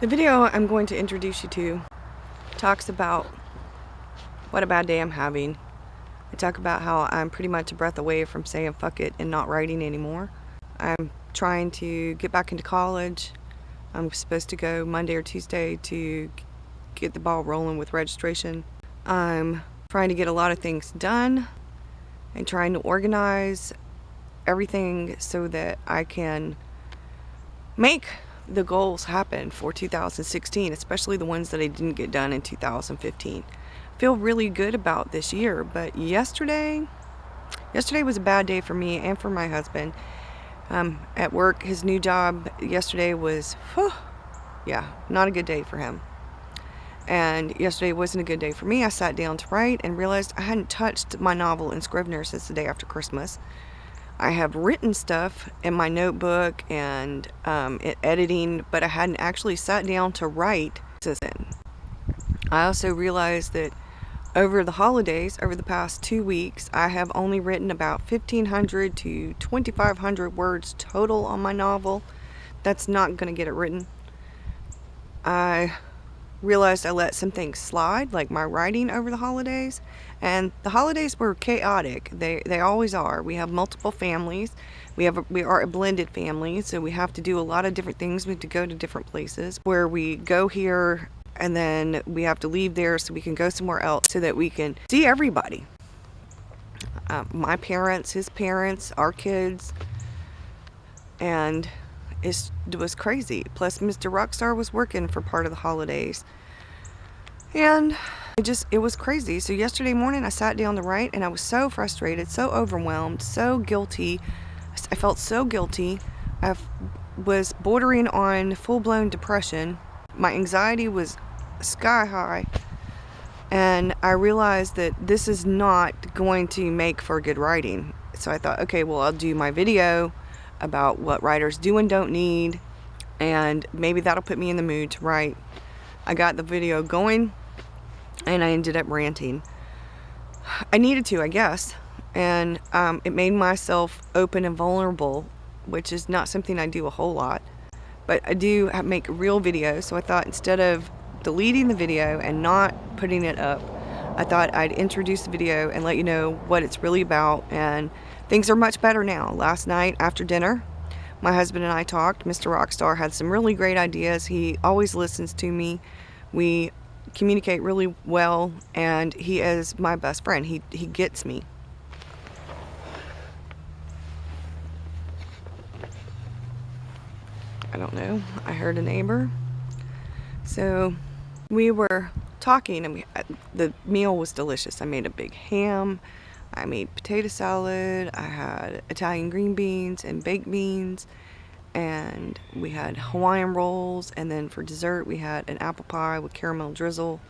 The video I'm going to introduce you to talks about what a bad day I'm having. I talk about how I'm pretty much a breath away from saying fuck it and not writing anymore. I'm trying to get back into college. I'm supposed to go Monday or Tuesday to get the ball rolling with registration. I'm trying to get a lot of things done and trying to organize everything so that I can make the goals happen for 2016, especially the ones that I didn't get done in 2015. I feel really good about this year, but yesterday was a bad day for me and for my husband. At work, his new job yesterday was, not a good day for him. And yesterday wasn't a good day for me. I sat down to write and realized I hadn't touched my novel in Scrivener since the day after Christmas. I have written stuff in my notebook and editing, but I hadn't actually sat down to write since then. I also realized that over the holidays, over the past 2 weeks, I have only written about 1,500 to 2,500 words total on my novel. That's not going to get it written. I realized I let some things slide, like my writing over the holidays. And the holidays were chaotic. They always are. We have multiple families. We are a blended family, so we have to do a lot of different things. We have to go to different places where we go here and then we have to leave there so we can go somewhere else so that we can see everybody. My parents, his parents, our kids, and it was crazy. Plus, Mr. Rockstar was working for part of the holidays. And it was crazy. So yesterday morning I sat down to write and I was so frustrated, so overwhelmed, so guilty. I felt so guilty. I was bordering on full-blown depression. My anxiety was sky high. And I realized that this is not going to make for good writing. So I thought, okay, well, I'll do my video about what writers do and don't need, and maybe that'll put me in the mood to write. I got the video going and I ended up ranting. I needed to, I guess, and it made myself open and vulnerable, which is not something I do a whole lot, but I do make real videos. So I thought, instead of deleting the video and not putting it up, I thought I'd introduce the video and let you know what it's really about. And things are much better now. Last night after dinner, my husband and I talked. Mr. Rockstar had some really great ideas. He always listens to me. We communicate really well, and he is my best friend. He gets me. I don't know. I heard a neighbor. So we were talking, and the meal was delicious. I made a big ham. I made potato salad. I had Italian green beans and baked beans, and we had Hawaiian rolls, and then for dessert we had an apple pie with caramel drizzle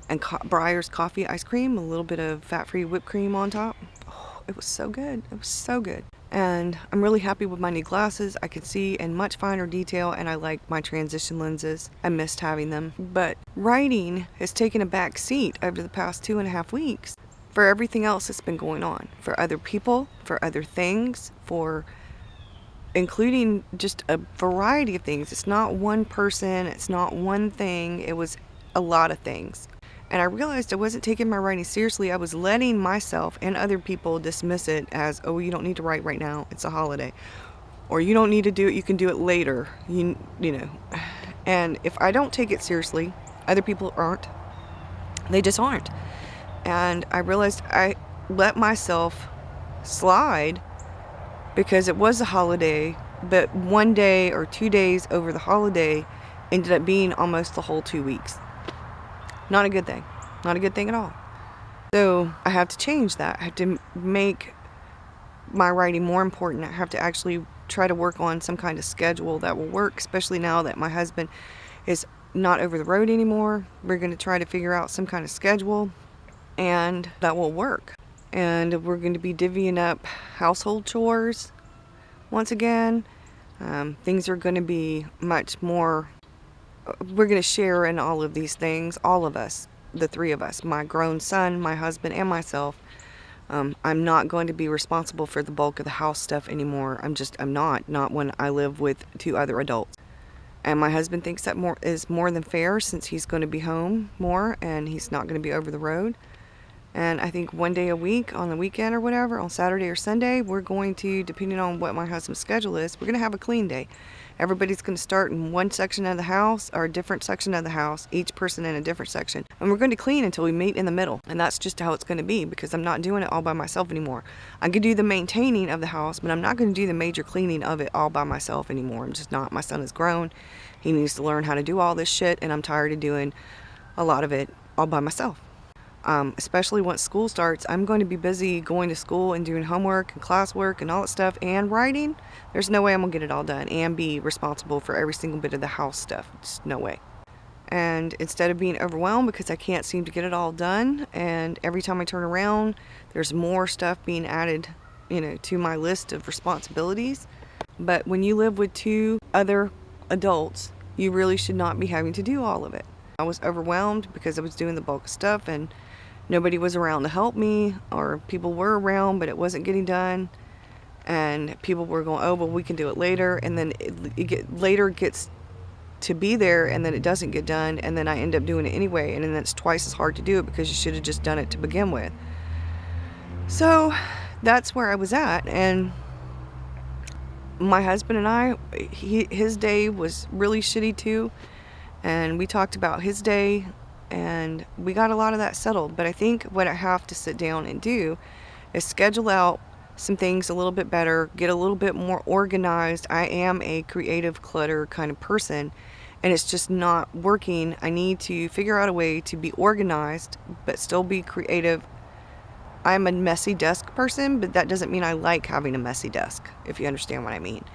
and Breyer's coffee ice cream, a little bit of fat-free whipped cream on top. Oh, it was so good. It was so good. And I'm really happy with my new glasses. I can see in much finer detail, and I like my transition lenses. I missed having them. But writing has taken a back seat over the past 2.5 weeks for everything else that's been going on, for other people, for other things, for including just a variety of things. It's not one person, it's not one thing, it was a lot of things. And I realized I wasn't taking my writing seriously. I was letting myself and other people dismiss it as, oh, you don't need to write right now, it's a holiday. Or you don't need to do it, you can do it later. You know. And if I don't take it seriously, other people aren't. They just aren't. And I realized I let myself slide because it was a holiday, but 1 day or 2 days over the holiday ended up being almost the whole 2 weeks. Not a good thing. Not a good thing at all. So I have to change that. I have to make my writing more important. I have to actually try to work on some kind of schedule that will work, especially now that my husband is not over the road anymore. We're going to try to figure out some kind of schedule, and that will work. And we're going to be divvying up household chores once again. Things are going to be much more. We're going to share in all of these things, all of us, the three of us, my grown son, my husband, and myself. I'm not going to be responsible for the bulk of the house stuff anymore. I'm not when I live with 2 other adults. And my husband thinks that is more than fair since he's going to be home more and he's not going to be over the road. And I think one day a week on the weekend or whatever, on Saturday or Sunday, we're going to, depending on what my husband's schedule is, we're going to have a clean day. Everybody's going to start in one section of the house or a different section of the house, each person in a different section. And we're going to clean until we meet in the middle. And that's just how it's going to be because I'm not doing it all by myself anymore. I could do the maintaining of the house, but I'm not going to do the major cleaning of it all by myself anymore. I'm just not. My son is grown. He needs to learn how to do all this shit, and I'm tired of doing a lot of it all by myself. Especially once school starts, I'm going to be busy going to school and doing homework and classwork and all that stuff and writing. There's no way I'm going to get it all done and be responsible for every single bit of the house stuff. Just no way. And instead of being overwhelmed because I can't seem to get it all done, and every time I turn around, there's more stuff being added, to my list of responsibilities. But when you live with two other adults, you really should not be having to do all of it. I was overwhelmed because I was doing the bulk of stuff and nobody was around to help me, or people were around but it wasn't getting done, and people were going, oh well, we can do it later, and then later gets to be there and then it doesn't get done, and then I end up doing it anyway, and then it's twice as hard to do it because you should have just done it to begin with. So that's where I was at, and my husband and I, his day was really shitty too, and we talked about his day and we got a lot of that settled. But I think what I have to sit down and do is schedule out some things a little bit better, get a little bit more organized. I am a creative clutter kind of person and it's just not working. I need to figure out a way to be organized but still be creative. I'm a messy desk person, but that doesn't mean I like having a messy desk, if you understand what I mean.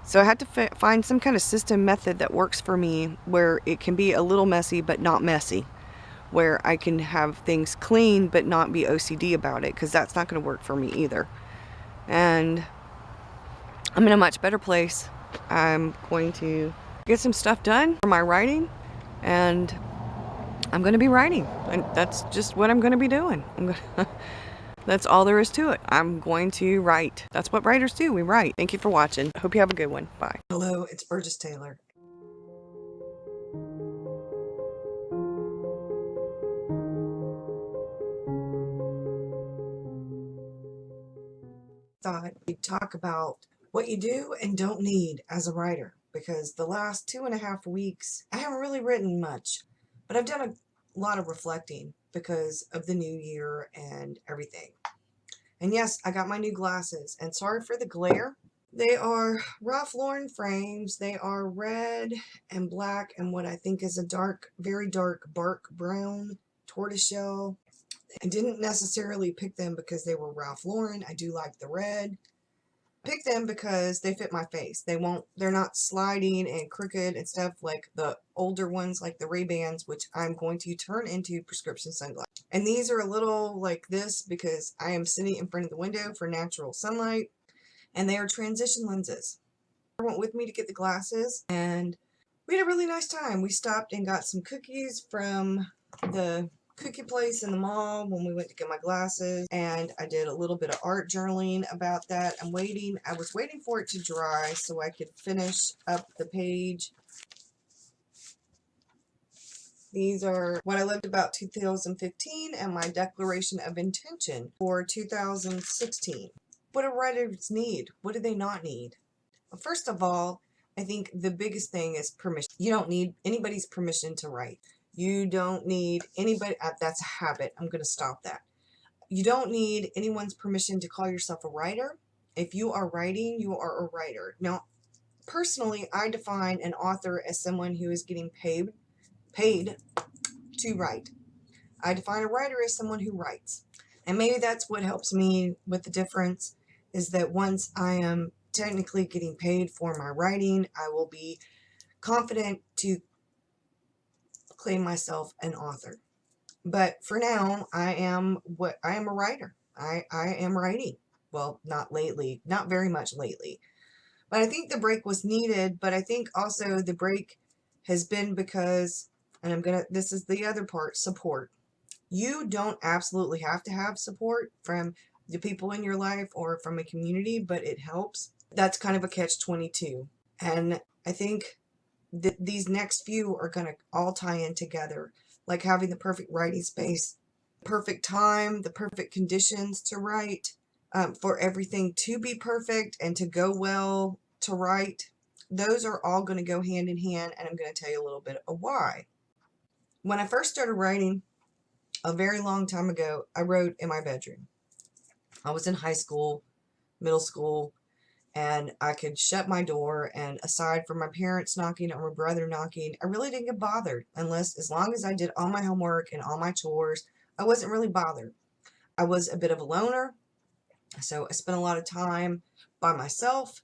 So I had to find some kind of system method that works for me where it can be a little messy but not messy, where I can have things clean but not be OCD about it, because that's not going to work for me either. And I'm in a much better place. I'm going to get some stuff done for my writing, and I'm going to be writing, and that's just what I'm going to be doing. That's all there is to it. I'm going to write. That's what writers do. We write. Thank you for watching. Hope you have a good one. Bye. Hello, it's Burgess Taylor. Thought we'd talk about what you do and don't need as a writer, because the last 2.5 weeks I haven't really written much, but I've done a lot of reflecting because of the new year and everything. And yes, I got my new glasses, and sorry for the glare. They are Ralph Lauren frames. They are red and black and what I think is a dark, very dark bark brown tortoiseshell. I didn't necessarily pick them because they were Ralph Lauren. I do like the red. Pick them because they fit my face. They're not sliding and crooked and stuff like the older ones, like the Ray-Bans, which I'm going to turn into prescription sunglasses. And these are a little like this because I am sitting in front of the window for natural sunlight, and they are transition lenses. I went with me to get the glasses, and we had a really nice time. We stopped and got some cookies from the cookie place in the mall when we went to get my glasses, and I did a little bit of art journaling about that. I was waiting for it to dry so I could finish up the page. These are what I loved about 2015 and my declaration of intention for 2016. What do writers need? What do they not need? Well, first of all, I think the biggest thing is permission. You don't need anybody's permission to write. You don't need anybody, that's a habit. I'm going to stop that. You don't need anyone's permission to call yourself a writer. If you are writing, you are a writer. Now, personally, I define an author as someone who is getting paid to write. I define a writer as someone who writes. And maybe that's what helps me with the difference, is that once I am technically getting paid for my writing, I will be confident to claim myself an author. But for now, I am a writer. I am writing. Well, not lately, not very much lately. But I think the break was needed, but I think also the break has been because, and this is the other part, support. You don't absolutely have to have support from the people in your life or from a community, but it helps. That's kind of a catch-22. And I think these next few are going to all tie in together, like having the perfect writing space, perfect time, the perfect conditions to write, for everything to be perfect and to go well to write. Those are all going to go hand in hand, and I'm going to tell you a little bit of why. When I first started writing a very long time ago, I wrote in my bedroom. I was in high school, middle school, and I could shut my door, and aside from my parents knocking or my brother knocking, I really didn't get bothered as long as I did all my homework and all my chores. I wasn't really bothered. I was a bit of a loner, so I spent a lot of time by myself.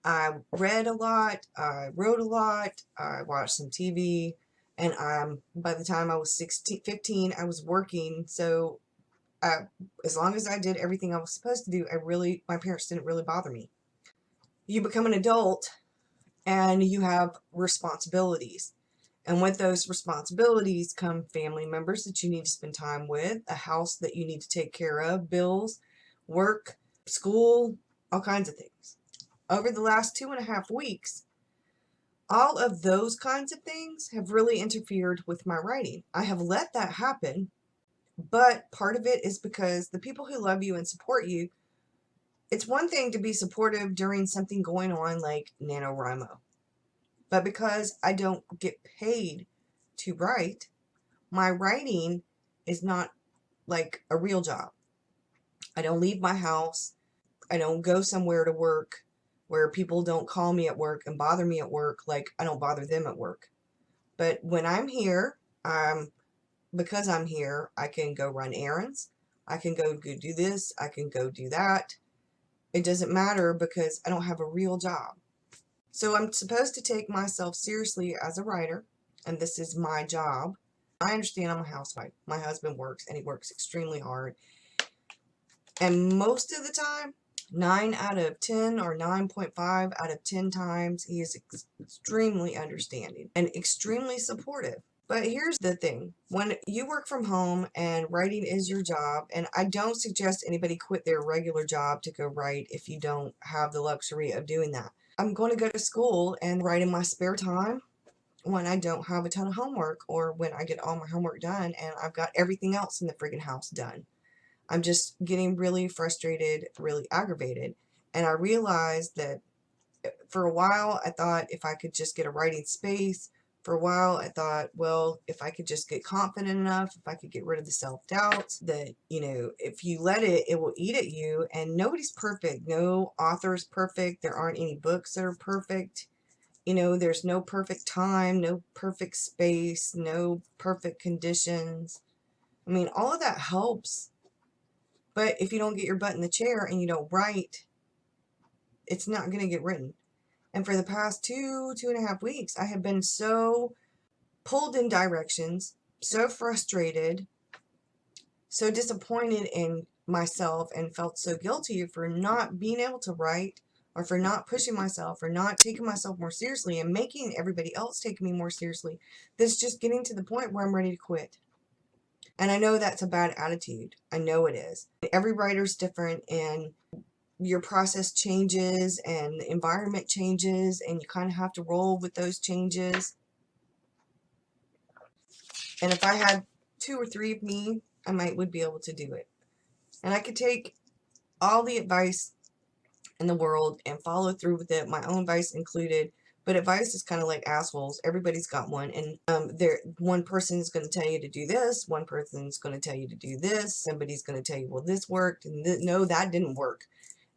I read a lot, I wrote a lot, I watched some TV, and by the time I was 16, 15, I was working, so as long as I did everything I was supposed to do, my parents didn't really bother me. You become an adult and you have responsibilities. And with those responsibilities come family members that you need to spend time with, a house that you need to take care of, bills, work, school, all kinds of things. Over the last 2.5 weeks, all of those kinds of things have really interfered with my writing. I have let that happen, but part of it is because the people who love you and support you, it's one thing to be supportive during something going on like NaNoWriMo. But because I don't get paid to write, my writing is not like a real job. I don't leave my house. I don't go somewhere to work where people don't call me at work and bother me at work like I don't bother them at work. But when I'm here, because I'm here, I can go run errands. I can go do this. I can go do that. It doesn't matter because I don't have a real job. So I'm supposed to take myself seriously as a writer, and this is my job. I understand I'm a housewife. My husband works, and he works extremely hard. And most of the time, 9 out of 10 or 9.5 out of 10 times, he is extremely understanding and extremely supportive. But here's the thing. When you work from home and writing is your job, and I don't suggest anybody quit their regular job to go write if you don't have the luxury of doing that. I'm going to go to school and write in my spare time when I don't have a ton of homework, or when I get all my homework done and I've got everything else in the friggin' house done. I'm just getting really frustrated, really aggravated. And I realized that for a while I thought if I could just get a writing space, for a while I thought, well, if I could just get confident enough, if I could get rid of the self-doubt, that, if you let it, it will eat at you. And nobody's perfect. No author's perfect. There aren't any books that are perfect. There's no perfect time, no perfect space, no perfect conditions. I mean, all of that helps. But if you don't get your butt in the chair and you don't write, it's not going to get written. And for the past 2.5 weeks, I have been so pulled in directions, so frustrated, so disappointed in myself, and felt so guilty for not being able to write, or for not pushing myself, or not taking myself more seriously and making everybody else take me more seriously. That's just getting to the point where I'm ready to quit. And I know that's a bad attitude. I know it is. Every writer's different, and your process changes and the environment changes, and you kind of have to roll with those changes. And if I had 2 or 3 of me, I would be able to do it. And I could take all the advice in the world and follow through with it, my own advice included. But advice is kind of like assholes. Everybody's got one. And one person is going to tell you to do this. One person's going to tell you to do this. Somebody's going to tell you, well, this worked. And no, that didn't work.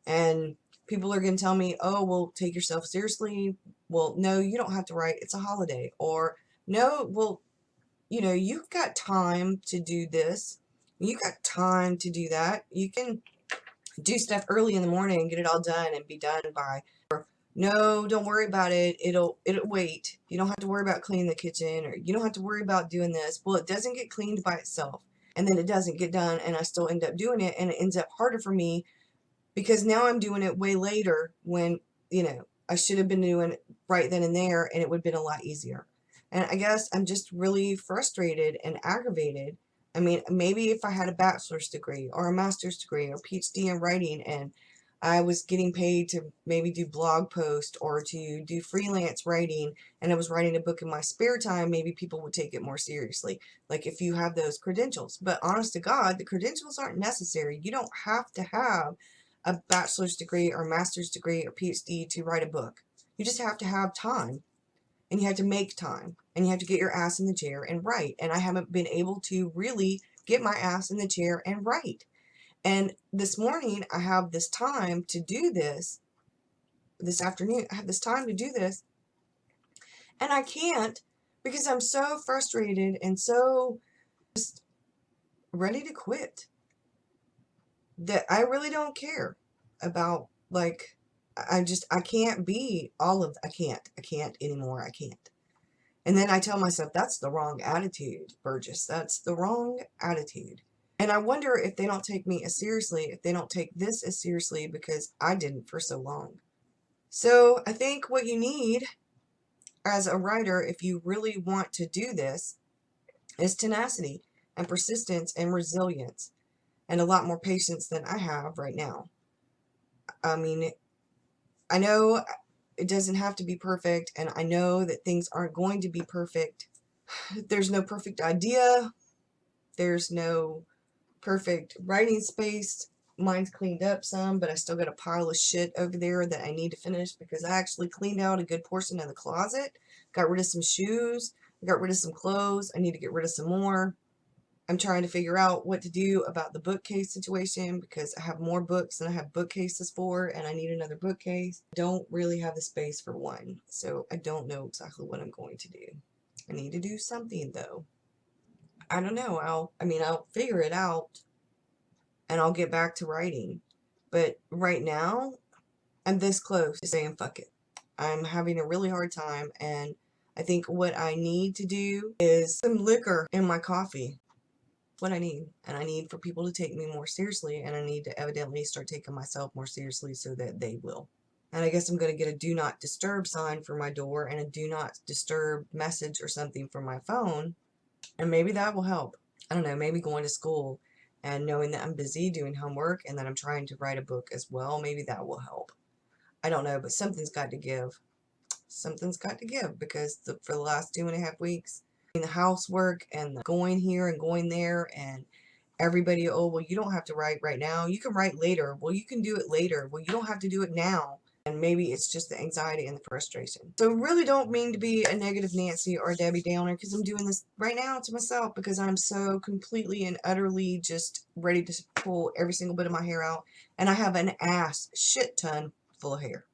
And people are going to tell me, oh, well, take yourself seriously. Well, no, you don't have to write. It's a holiday. Or, no, well, you've got time to do this. You got time to do that. You can do stuff early in the morning and get it all done and be done by. Or, no, don't worry about it. It'll wait. You don't have to worry about cleaning the kitchen, or you don't have to worry about doing this. Well, it doesn't get cleaned by itself. And then it doesn't get done, and I still end up doing it, and it ends up harder for me because now I'm doing it way later when, I should have been doing it right then and there, and it would have been a lot easier. And I guess I'm just really frustrated and aggravated. I mean, maybe if I had a bachelor's degree or a master's degree or PhD in writing, and I was getting paid to maybe do blog posts or to do freelance writing, and I was writing a book in my spare time, maybe people would take it more seriously. Like if you have those credentials. But honest to God, the credentials aren't necessary. You don't have to have a bachelor's degree or master's degree or PhD to write a book. You just have to have time, and you have to make time, and you have to get your ass in the chair and write. And I haven't been able to really get my ass in the chair and write. And this morning, I have this time to do this. This afternoon, I have this time to do this. And I can't because I'm so frustrated and so just ready to quit that I really don't care about, like, I can't be all of, I can't anymore. I can't. And then I tell myself, that's the wrong attitude, Burgess. That's the wrong attitude. And I wonder if they don't take me as seriously, if they don't take this as seriously because I didn't for so long. So I think what you need as a writer, if you really want to do this, is tenacity and persistence and resilience and a lot more patience than I have right now. I mean, I know it doesn't have to be perfect, and I know that things aren't going to be perfect. There's no perfect idea. There's no perfect writing space. Mine's cleaned up some, but I still got a pile of shit over there that I need to finish because I actually cleaned out a good portion of the closet. Got rid of some shoes. Got rid of some clothes. I need to get rid of some more. I'm trying to figure out what to do about the bookcase situation because I have more books than I have bookcases for, and I need another bookcase. I don't really have the space for one, so I don't know exactly what I'm going to do. I need to do something though. I don't know. I'll figure it out and I'll get back to writing. But right now, I'm this close to saying fuck it. I'm having a really hard time, and I think what I need to do is some liquor in my coffee. What I need. And I need for people to take me more seriously, and I need to evidently start taking myself more seriously so that they will. And I guess I'm going to get a do not disturb sign for my door and a do not disturb message or something for my phone, and maybe that will help. I don't know, maybe going to school and knowing that I'm busy doing homework and that I'm trying to write a book as well, maybe that will help. I don't know, but something's got to give. Something's got to give because for the last 2.5 weeks, the housework and the going here and going there, and everybody, oh, well, you don't have to write right now. You can write later. Well, you can do it later. Well, you don't have to do it now. And maybe it's just the anxiety and the frustration. So really don't mean to be a negative Nancy or a Debbie Downer because I'm doing this right now to myself because I'm so completely and utterly just ready to pull every single bit of my hair out. And I have an ass shit ton full of hair.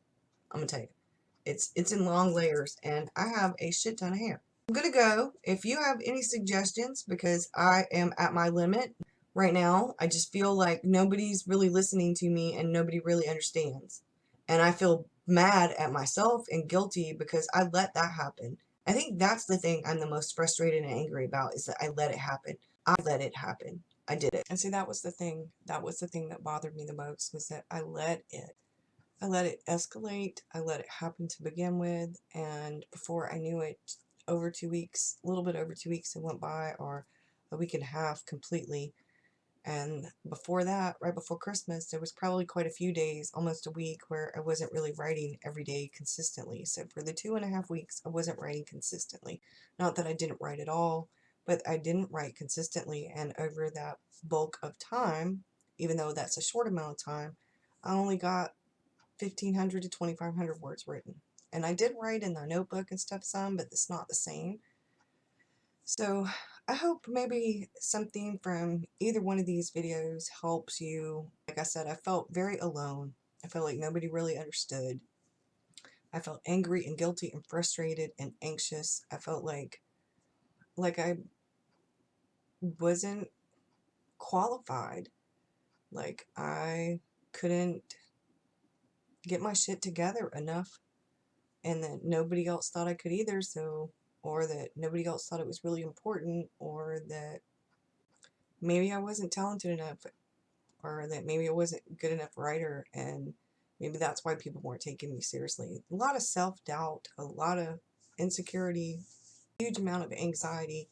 I'm going to tell you. It's in long layers, and I have a shit ton of hair. I'm gonna go. If you have any suggestions, because I am at my limit right now, I just feel like nobody's really listening to me and nobody really understands. And I feel mad at myself and guilty because I let that happen. I think that's the thing I'm the most frustrated and angry about, is that I let it happen. I let it happen. I did it. And see, that was the thing. That was the thing that bothered me the most, was that I let it. I let it escalate. I let it happen to begin with. And before I knew it, over 2 weeks, a little bit over 2 weeks, it went by, or a week and a half completely. And before that, right before Christmas, there was probably quite a few days, almost a week, where I wasn't really writing every day consistently. So for the 2.5 weeks, I wasn't writing consistently. Not that I didn't write at all, but I didn't write consistently. And over that bulk of time, even though that's a short amount of time, I only got 1,500 to 2,500 words written. And I did write in the notebook and stuff some, but it's not the same. So I hope maybe something from either one of these videos helps you. Like I said, I felt very alone. I felt like nobody really understood. I felt angry and guilty and frustrated and anxious. I felt like I wasn't qualified. Like I couldn't get my shit together enough, and that nobody else thought I could either, so, or that nobody else thought it was really important, or that maybe I wasn't talented enough, or that maybe I wasn't a good enough writer, and maybe that's why people weren't taking me seriously. A lot of self-doubt, a lot of insecurity, huge amount of anxiety,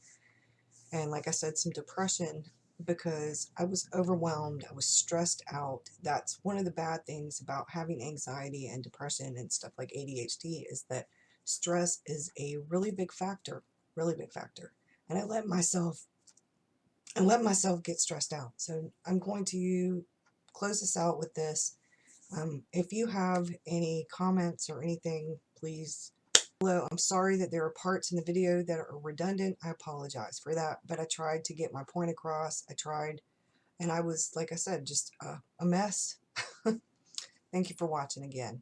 and like I said, some depression because I was overwhelmed. I was stressed out. That's one of the bad things about having anxiety and depression and stuff like ADHD, is that stress is a really big factor, really big factor. And I let myself get stressed out. So I'm going to close this out with this. If you have any comments or anything, please below. I'm sorry that there are parts in the video that are redundant. I apologize for that, but I tried to get my point across. I tried, and I was, like I said, just a mess. Thank you for watching again.